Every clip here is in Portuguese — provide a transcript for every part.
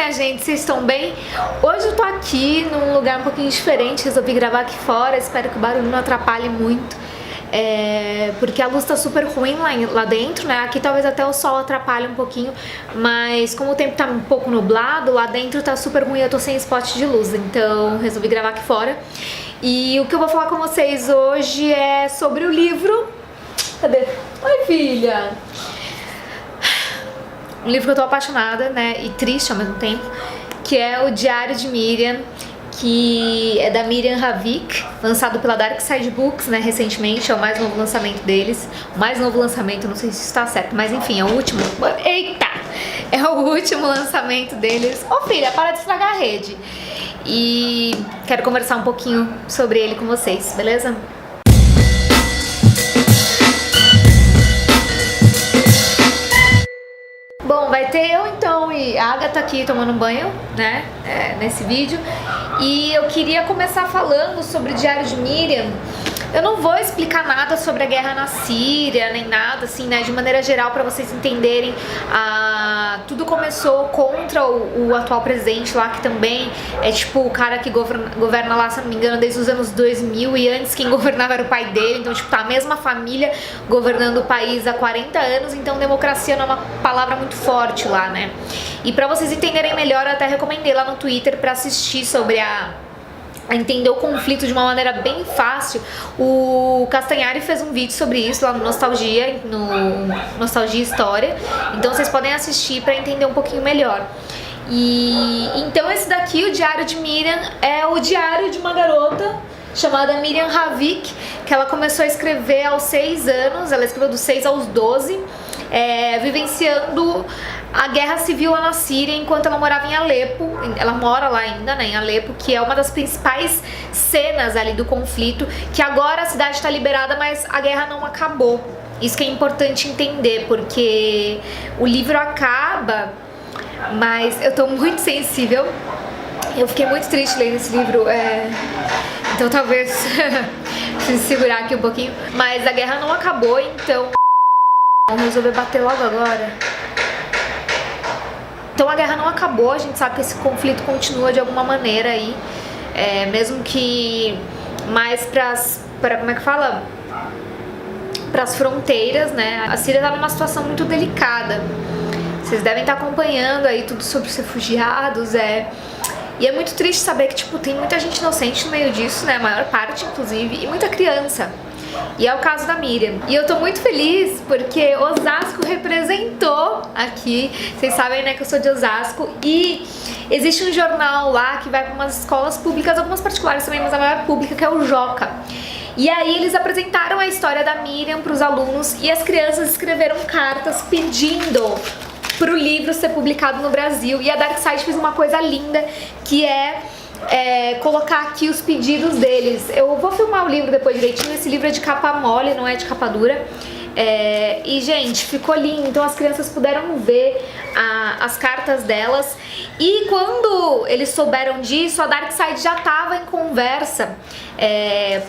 minha gente? Vocês estão bem? Hoje eu tô aqui num lugar um pouquinho diferente, resolvi gravar aqui fora, espero que o barulho não atrapalhe muito, porque a luz tá super ruim lá dentro, né? Aqui talvez até o sol atrapalhe um pouquinho, mas como o tempo tá um pouco nublado, lá dentro tá super ruim, eu tô sem spot de luz, então resolvi gravar aqui fora. E o que eu vou falar com vocês hoje é sobre o livro... Cadê? Oi, filha! Um livro que eu tô apaixonada, né, e triste ao mesmo tempo, que é o Diário de Miriam, que é da Miriam Ravik, lançado pela Dark Side Books, né, recentemente, é o mais novo lançamento deles. O mais novo lançamento, não sei se isso tá certo, mas enfim, é o último. Eita! É o último lançamento deles. Ô filha, para de estragar a rede. E quero conversar um pouquinho sobre ele com vocês, beleza? Bom, vai ter eu então e a Agatha aqui tomando banho, né, nesse vídeo. E eu queria começar falando sobre o Diário de Miriam. Eu não vou explicar nada sobre a guerra na Síria, nem nada assim, né, de maneira geral, para vocês entenderem. Tudo começou contra o atual presidente lá, que também é tipo o cara que governa lá, se não me engano, desde os anos 2000, e antes quem governava era o pai dele, então tipo, tá a mesma família governando o país há 40 anos, então democracia não é uma palavra muito forte lá, né. E pra vocês entenderem melhor, eu até recomendei lá no Twitter pra assistir sobre a entender o conflito de uma maneira bem fácil. O Castanhari fez um vídeo sobre isso lá no Nostalgia História, então vocês podem assistir para entender um pouquinho melhor. E então esse daqui, o Diário de Miriam, é o diário de uma garota chamada Miriam Ravik, que ela começou a escrever aos 6 anos, ela escreveu dos 6 aos 12, vivenciando a guerra civil lá na Síria enquanto ela morava em Alepo. Ela mora lá ainda, né, em Alepo, que é uma das principais cenas ali do conflito, que agora a cidade está liberada, mas a guerra não acabou. Isso que é importante entender, porque o livro acaba, mas eu tô muito sensível. Eu fiquei muito triste lendo esse livro, então talvez precise segurar aqui um pouquinho. Mas a guerra não acabou, então vamos resolver bater logo agora. Então a guerra não acabou, a gente sabe que esse conflito continua de alguma maneira aí, mesmo que mais como é que fala? Pras fronteiras, né? A Síria tá numa situação muito delicada. Vocês devem estar acompanhando aí tudo sobre os refugiados, E é muito triste saber que, tipo, tem muita gente inocente no meio disso, né? A maior parte, inclusive, e muita criança. E é o caso da Miriam. E eu tô muito feliz porque Osasco representou aqui. Vocês sabem, né, que eu sou de Osasco. E existe um jornal lá que vai para umas escolas públicas, algumas particulares também, mas a maior pública, que é o Joca. E aí eles apresentaram a história da Miriam para os alunos e as crianças escreveram cartas pedindo pro livro ser publicado no Brasil. E a Dark Side fez uma coisa linda, que colocar aqui os pedidos deles. Eu vou filmar o livro depois direitinho. Esse livro é de capa mole, não é de capa dura. E, gente, ficou lindo. Então as crianças puderam ver as cartas delas. E quando eles souberam disso, a Dark Side já estava em conversa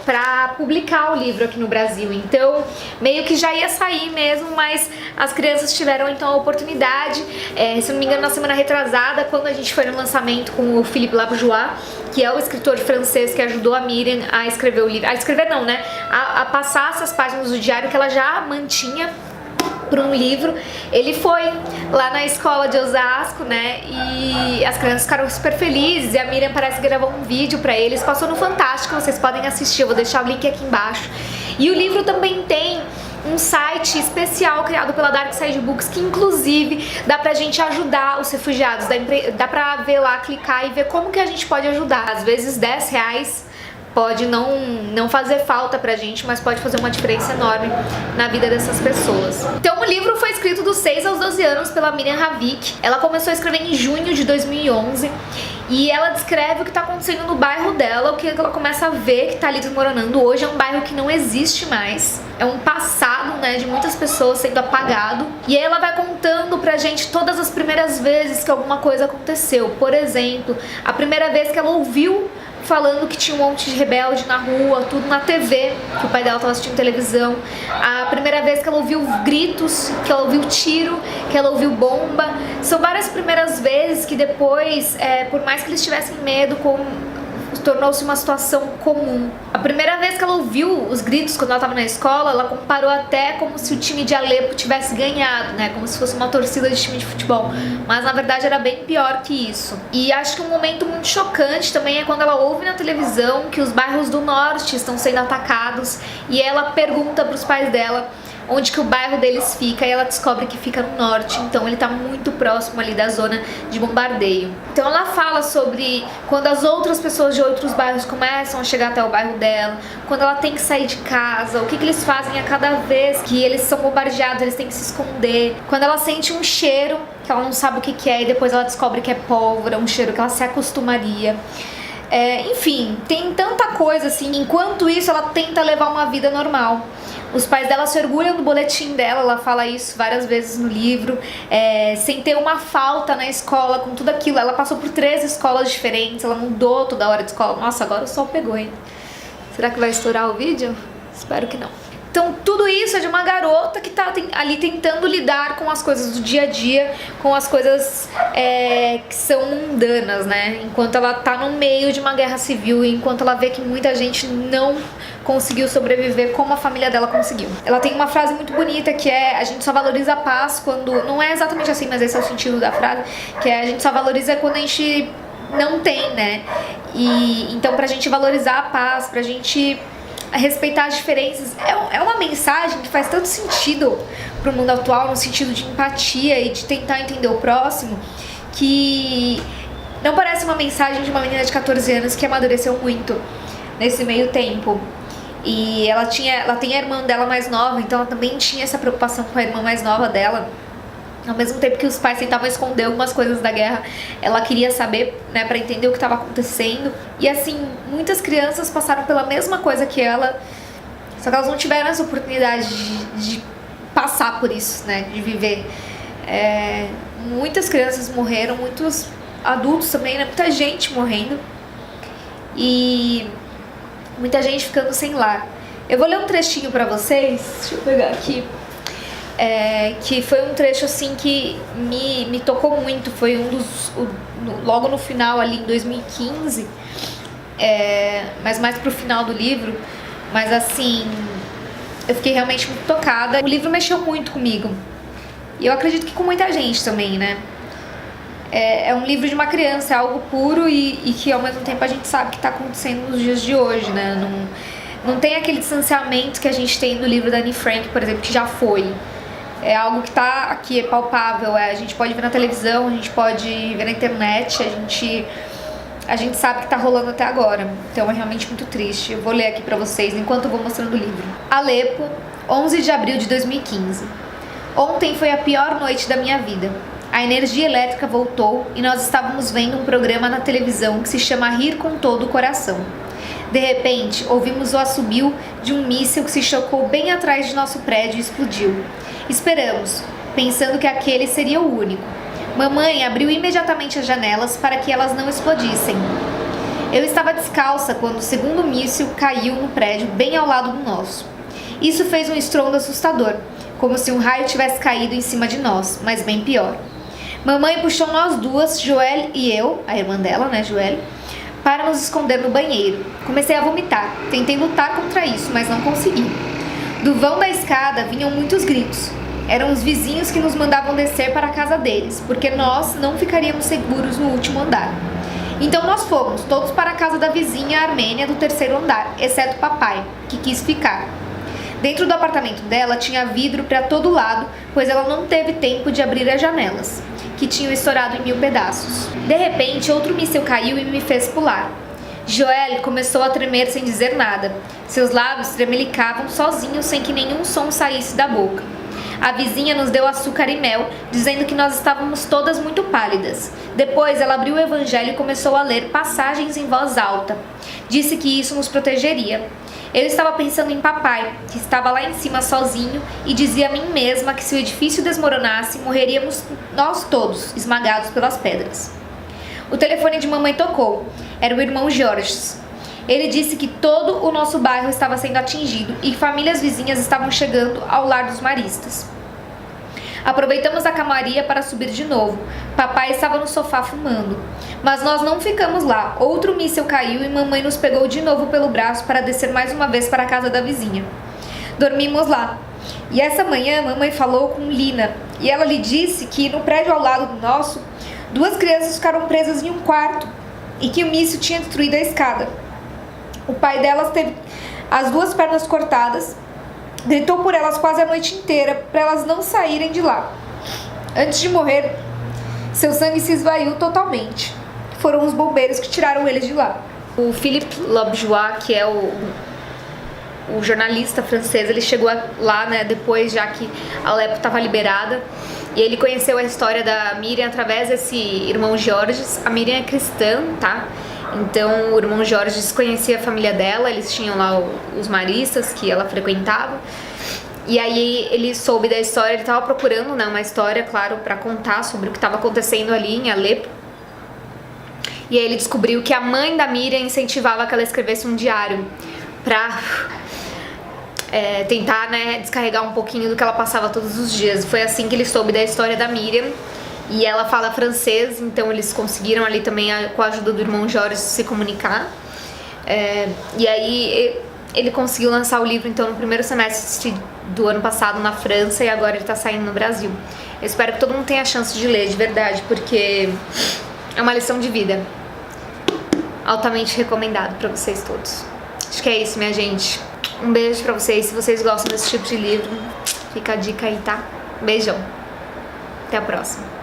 para publicar o livro aqui no Brasil. Então, meio que já ia sair mesmo, mas as crianças tiveram então a oportunidade, se não me engano, na semana retrasada, quando a gente foi no lançamento com o Philippe Labourgeois, que é o escritor francês que ajudou a Miriam a escrever o livro. A escrever não, né? A passar essas páginas do diário que ela já mantinha para um livro. Ele foi lá na escola de Osasco, né, e as crianças ficaram super felizes, e a Miriam parece que gravou um vídeo para eles, passou no Fantástico, vocês podem assistir, eu vou deixar o link aqui embaixo. E o livro também tem um site especial criado pela Dark Side Books, que inclusive dá pra gente ajudar os refugiados, dá pra ver lá, clicar e ver como que a gente pode ajudar. Às vezes R$10 pode não fazer falta pra gente, mas pode fazer uma diferença enorme na vida dessas pessoas. Então o livro foi escrito dos 6 aos 12 anos pela Miriam Ravik. Ela começou a escrever em junho de 2011 e ela descreve o que tá acontecendo no bairro dela, o que ela começa a ver que tá ali desmoronando. Hoje é um bairro que não existe mais, é um passado, né, de muitas pessoas sendo apagado. E aí ela vai contando pra gente todas as primeiras vezes que alguma coisa aconteceu. Por exemplo, a primeira vez que ela ouviu falando que tinha um monte de rebelde na rua, tudo na TV, que o pai dela estava assistindo televisão. A primeira vez que ela ouviu gritos, que ela ouviu tiro, que ela ouviu bomba. São várias primeiras vezes que depois, por mais que eles tivessem medo, tornou-se uma situação comum. A primeira vez que ela ouviu os gritos quando ela estava na escola, ela comparou até como se o time de Alepo tivesse ganhado, né? Como se fosse uma torcida de time de futebol. Mas na verdade era bem pior que isso. E acho que um momento muito chocante também é quando ela ouve na televisão que os bairros do norte estão sendo atacados e ela pergunta para os pais dela onde que o bairro deles fica, e ela descobre que fica no norte, então ele tá muito próximo ali da zona de bombardeio. Então ela fala sobre quando as outras pessoas de outros bairros começam a chegar até o bairro dela, quando ela tem que sair de casa, o que eles fazem a cada vez que eles são bombardeados, eles têm que se esconder. Quando ela sente um cheiro, que ela não sabe o que é, e depois ela descobre que é pólvora, um cheiro que ela se acostumaria. Enfim, tem tanta coisa assim. Enquanto isso, ela tenta levar uma vida normal. Os pais dela se orgulham do boletim dela, ela fala isso várias vezes no livro, sem ter uma falta na escola, com tudo aquilo. Ela passou por 3 escolas diferentes, ela mudou toda hora de escola. Nossa, agora o sol pegou, hein? Será que vai estourar o vídeo? Espero que não. Então tudo isso é de uma garota que tá ali tentando lidar com as coisas do dia a dia, com as coisas que são mundanas, né? Enquanto ela tá no meio de uma guerra civil, enquanto ela vê que muita gente não conseguiu sobreviver como a família dela conseguiu. Ela tem uma frase muito bonita que é: a gente só valoriza a paz quando... Não é exatamente assim, mas esse é o sentido da frase, que é: a gente só valoriza quando a gente não tem, né? E então pra gente valorizar a paz, pra gente respeitar as diferenças, é uma mensagem que faz tanto sentido pro mundo atual, no sentido de empatia e de tentar entender o próximo, que não parece uma mensagem de uma menina de 14 anos que amadureceu muito nesse meio tempo. E ela tem a irmã dela mais nova, então ela também tinha essa preocupação com a irmã mais nova dela. Ao mesmo tempo que os pais tentavam esconder algumas coisas da guerra, ela queria saber, né, para entender o que estava acontecendo. E assim, muitas crianças passaram pela mesma coisa que ela, só que elas não tiveram essa oportunidade de passar por isso, né, de viver. Muitas crianças morreram, muitos adultos também, né, muita gente morrendo e muita gente ficando sem lar. Eu vou ler um trechinho pra vocês, deixa eu pegar aqui. Que foi um trecho assim que me tocou muito. Foi logo no final ali em 2015, mas mais pro final do livro. Mas assim, eu fiquei realmente muito tocada. O livro mexeu muito comigo, e eu acredito que com muita gente também, né? É um livro de uma criança, é algo puro e que ao mesmo tempo a gente sabe que tá acontecendo nos dias de hoje, né? Não tem aquele distanciamento que a gente tem do livro da Anne Frank, por exemplo, que já foi. É algo que tá aqui, é palpável, a gente pode ver na televisão, a gente pode ver na internet, a gente sabe que tá rolando até agora. Então é realmente muito triste. Eu vou ler aqui pra vocês enquanto eu vou mostrando o livro. Alepo, 11 de abril de 2015. Ontem foi a pior noite da minha vida. A energia elétrica voltou e nós estávamos vendo um programa na televisão que se chama Rir com Todo o Coração. De repente, ouvimos o assobio de um míssil que se chocou bem atrás de nosso prédio e explodiu. Esperamos, pensando que aquele seria o único. Mamãe abriu imediatamente as janelas para que elas não explodissem. Eu estava descalça quando o segundo míssil caiu no prédio bem ao lado do nosso. Isso fez um estrondo assustador, como se um raio tivesse caído em cima de nós, mas bem pior. Mamãe puxou nós duas, Joelle e eu, a irmã dela, né, Joelle, para nos esconder no banheiro. Comecei a vomitar, tentei lutar contra isso, mas não consegui. Do vão da escada vinham muitos gritos. Eram os vizinhos que nos mandavam descer para a casa deles, porque nós não ficaríamos seguros no último andar. Então nós fomos todos para a casa da vizinha armênia do 3º andar, exceto papai, que quis ficar. Dentro do apartamento dela tinha vidro para todo lado, pois ela não teve tempo de abrir as janelas, que tinham estourado em 1000 pedaços. De repente, outro míssil caiu e me fez pular. Joelle começou a tremer sem dizer nada. Seus lábios tremelicavam sozinhos sem que nenhum som saísse da boca. A vizinha nos deu açúcar e mel, dizendo que nós estávamos todas muito pálidas. Depois ela abriu o evangelho e começou a ler passagens em voz alta. Disse que isso nos protegeria. Eu estava pensando em papai, que estava lá em cima sozinho, e dizia a mim mesma que se o edifício desmoronasse, morreríamos nós todos, esmagados pelas pedras. O telefone de mamãe tocou. Era o irmão Jorge. Ele disse que todo o nosso bairro estava sendo atingido e famílias vizinhas estavam chegando ao lar dos maristas. Aproveitamos a calmaria para subir de novo. Papai estava no sofá fumando. Mas nós não ficamos lá. Outro míssil caiu e mamãe nos pegou de novo pelo braço para descer mais uma vez para a casa da vizinha. Dormimos lá. E essa manhã mamãe falou com Lina e ela lhe disse que no prédio ao lado do nosso, 2 crianças ficaram presas em um quarto e que o míssil tinha destruído a escada. O pai delas teve as 2 pernas cortadas, gritou por elas quase a noite inteira para elas não saírem de lá. Antes de morrer, seu sangue se esvaiu totalmente. Foram os bombeiros que tiraram eles de lá. O Philippe Labojoie, que é o jornalista francês, ele chegou lá, né, depois, já que Alepo estava liberada, e ele conheceu a história da Miriam através desse irmão Georges. A Miriam é cristã, tá? Então o irmão Georges conhecia a família dela, eles tinham lá os maristas que ela frequentava. E aí ele soube da história, ele estava procurando, né, uma história, claro, para contar sobre o que estava acontecendo ali em Alepo. E aí ele descobriu que a mãe da Miriam incentivava que ela escrevesse um diário para tentar, né, descarregar um pouquinho do que ela passava todos os dias. Foi assim que ele soube da história da Miriam. E ela fala francês, então eles conseguiram ali também, com a ajuda do irmão Jorge, se comunicar. E aí ele conseguiu lançar o livro, então, no primeiro semestre do ano passado na França, e agora ele tá saindo no Brasil. Eu espero que todo mundo tenha a chance de ler, de verdade, porque é uma lição de vida. Altamente recomendado pra vocês todos. Acho que é isso, minha gente. Um beijo pra vocês. Se vocês gostam desse tipo de livro, fica a dica aí, tá? Beijão. Até a próxima.